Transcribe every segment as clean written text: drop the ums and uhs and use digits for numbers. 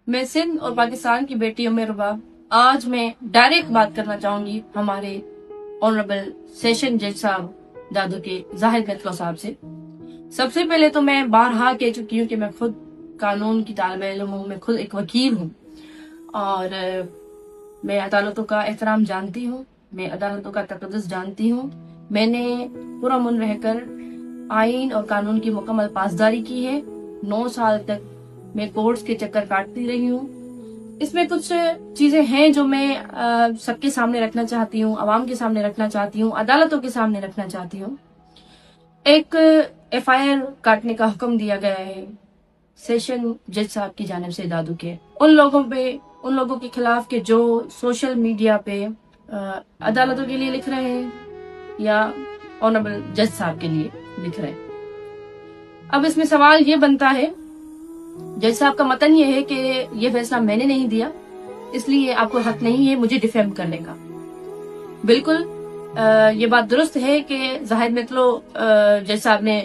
मैं सिंध और पाकिस्तान की बेटी उम्र रुबा। आज मैं डायरेक्ट बात करना चाहूंगी हमारे ऑनरेबल सेशन जज साहब दादू के जाहिद मेतलो साहब से। सबसे पहले तो मैं बारहा कह चुकी हूँ कि मैं खुद कानून की तालिब इल्म हूँ, मैं खुद एक वकील हूँ और मैं अदालतों का एहतराम जानती हूँ, मैं अदालतों का तक़द्दुस जानती हूँ। मैंने पुरअमन रहकर आइन और कानून की मुकम्मल पासदारी की है। 9 साल तक मैं कोर्ट्स के चक्कर काटती रही हूँ। इसमें कुछ चीजें हैं जो मैं सबके सामने रखना चाहती हूँ, आवाम के सामने रखना चाहती हूँ, अदालतों के सामने रखना चाहती हूँ। एक FIR काटने का हुक्म दिया गया है सेशन जज साहब की जानिब से दादू के उन लोगों के खिलाफ के जो सोशल मीडिया पे अदालतों के लिए लिख रहे हैं या ऑनरेबल जज साहब के लिए लिख रहे हैं। अब इसमें सवाल ये बनता है, जज साहब का मतन ये है कि ये फैसला मैंने नहीं दिया, इसलिए आपको हक नहीं है मुझे डिफेम करने का। बिल्कुल ये बात दुरुस्त है कि जाहिद मेतलो जज साहब ने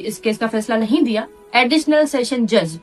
इस केस का फैसला नहीं दिया। एडिशनल सेशन जज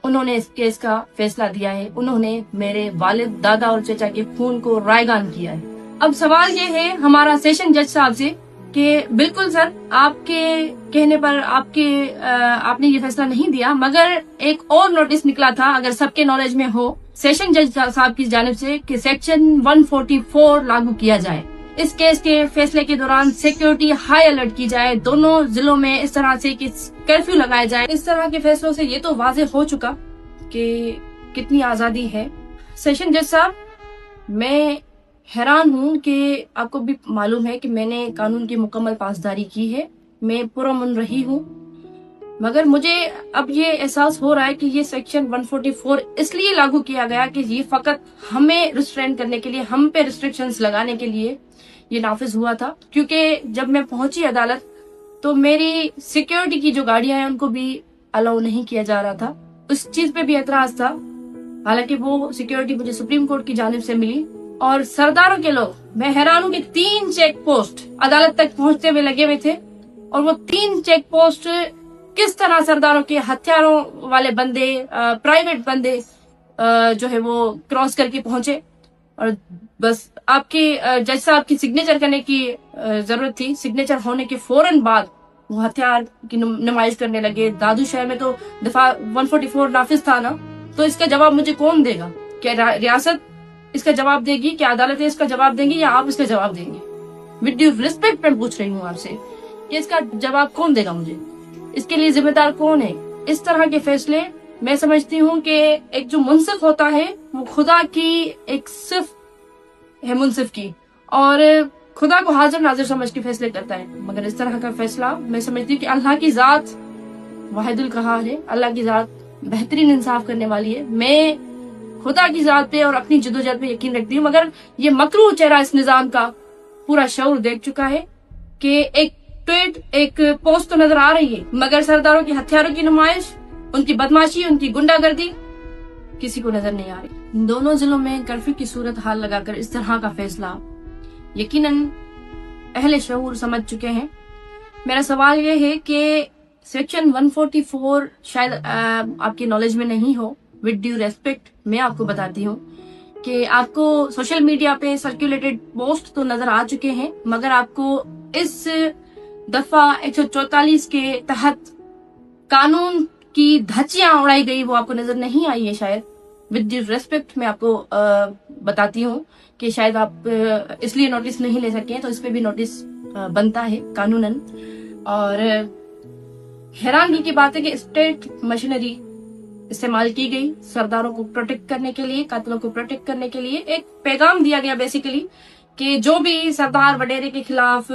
उन्होंने इस केस का फैसला दिया है। उन्होंने मेरे वालिद, दादा और चचा के खून को रायगान किया है। अब सवाल ये है हमारा सेशन जज साहब से कि बिल्कुल सर, आपके कहने पर आपने ये फैसला नहीं दिया, मगर एक और नोटिस निकला था, अगर सबके नॉलेज में हो, सेशन जज साहब की जानिब से कि सेक्शन 144 लागू किया जाए। इस केस के फैसले के दौरान सिक्योरिटी हाई अलर्ट की जाए, दोनों जिलों में इस तरह से कि कर्फ्यू लगाया जाए। इस तरह के फैसलों से ये तो वाज़ेह हो चुका कि कितनी आजादी है। सेशन जज साहब, मैं हैरान हूँ कि आपको भी मालूम है कि मैंने कानून की मुकम्मल पासदारी की है, मैं पुरअमन रही हूँ, मगर मुझे अब ये एहसास हो रहा है कि ये सेक्शन 144 इसलिए लागू किया गया कि ये फकत हमें रिस्ट्रेन करने के लिए, हम पे रिस्ट्रिक्शंस लगाने के लिए ये नाफिज हुआ था। क्योंकि जब मैं पहुंची अदालत तो मेरी सिक्योरिटी की जो गाड़ियां हैं उनको भी अलाउ नहीं किया जा रहा था। उस चीज पे भी एतराज था, हालांकि वो सिक्योरिटी मुझे सुप्रीम कोर्ट की जानिब से मिली। और सरदारों के लोग, मैं हैरान हूँ कि 3 चेक पोस्ट अदालत तक पहुंचते हुए लगे हुए थे, और वो 3 चेक पोस्ट किस तरह सरदारों के हथियारों वाले बंदे, प्राइवेट बंदे जो है वो क्रॉस करके पहुंचे, और बस आपके जज साहब की सिग्नेचर करने की जरूरत थी। सिग्नेचर होने के फौरन बाद वो हथियार की नुमाइश करने लगे। दादू शहर में तो दफा 144 नाफिज था ना, तो इसका जवाब मुझे कौन देगा? क्या रियासत इसका जवाब देगी? क्या अदालतें इसका जवाब देंगी या आप इसका जवाब देंगे? विद ड्यू रिस्पेक्ट मैं पूछ रही हूँ आपसे कि इसका जवाब कौन देगा मुझे? इसके लिए जिम्मेदार कौन है? इस तरह के फैसले मैं समझती हूँ कि एक जो मुंसिफ होता है वो खुदा की एक सिर्फ है, मुंसिफ की, और खुदा को हाजिर नाजिर समझ के फैसले करता है। मगर इस तरह का फैसला मैं समझती हूँ कि अल्लाह की जात वाहिदुल कहार है, अल्लाह की जात बेहतरीन इंसाफ करने वाली है। मैं खुदा की जात पे और अपनी जद्दोजहद पे यकीन रखती हूँ, मगर ये मकरूह चेहरा इस निजाम का पूरा शऊर देख चुका है कि एक ट्वीट, एक पोस्ट तो नजर आ रही है, मगर सरदारों के हथियारों की नुमाइश, उनकी बदमाशी, उनकी गुंडागर्दी किसी को नजर नहीं आ रही। दोनों जिलों में कर्फ्यू की सूरत हाल लगाकर इस तरह का फैसला यकीनन अहले शऊर समझ चुके हैं। मेरा सवाल ये है कि सेक्शन 144 शायद आपकी नॉलेज में नहीं हो। विद ड्यू रेस्पेक्ट मैं आपको बताती हूँ कि आपको सोशल मीडिया पे सर्कुलेटेड पोस्ट तो नजर आ चुके हैं, मगर आपको इस दफा 144 के तहत कानून की धज्जियां उड़ाई गई वो आपको नजर नहीं आई है शायद। विद ड्यू रेस्पेक्ट मैं आपको बताती हूँ कि शायद आप इसलिए नोटिस नहीं ले सके, तो इस पे भी नोटिस बनता है कानूनन। और हैरानगी की बात है कि स्टेट मशीनरी इस्तेमाल की गई सरदारों को प्रोटेक्ट करने के लिए, कातिलों को प्रोटेक्ट करने के लिए। एक पैगाम दिया गया बेसिकली कि जो भी सरदार वडेरे के खिलाफ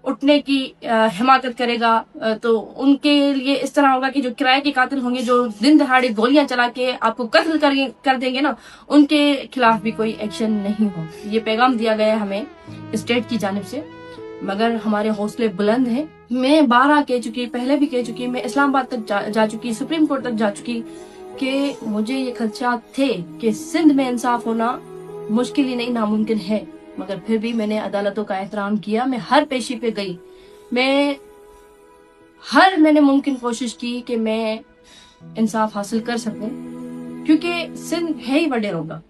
उठने की हिमाकत करेगा तो उनके लिए इस तरह होगा कि जो किराए के कातिल होंगे, जो दिन दहाड़े गोलियां चला के आपको कत्ल कर देंगे ना, उनके खिलाफ भी कोई एक्शन नहीं हो। ये पैगाम दिया गया है हमें स्टेट की जानिब से, मगर हमारे हौसले बुलंद हैं। मैं 12 कह चुकी, पहले भी कह चुकी, मैं इस्लामाबाद तक जा चुकी, सुप्रीम कोर्ट तक जा चुकी कि मुझे ये खदशात थे कि सिंध में इंसाफ होना मुश्किल ही नहीं नामुमकिन है, मगर फिर भी मैंने अदालतों का एहतराम किया। मैं हर पेशी पे गई, मैंने मुमकिन कोशिश की कि मैं इंसाफ हासिल कर सकूं। کیونکہ سندھ ہے ہی وڈیروں کا.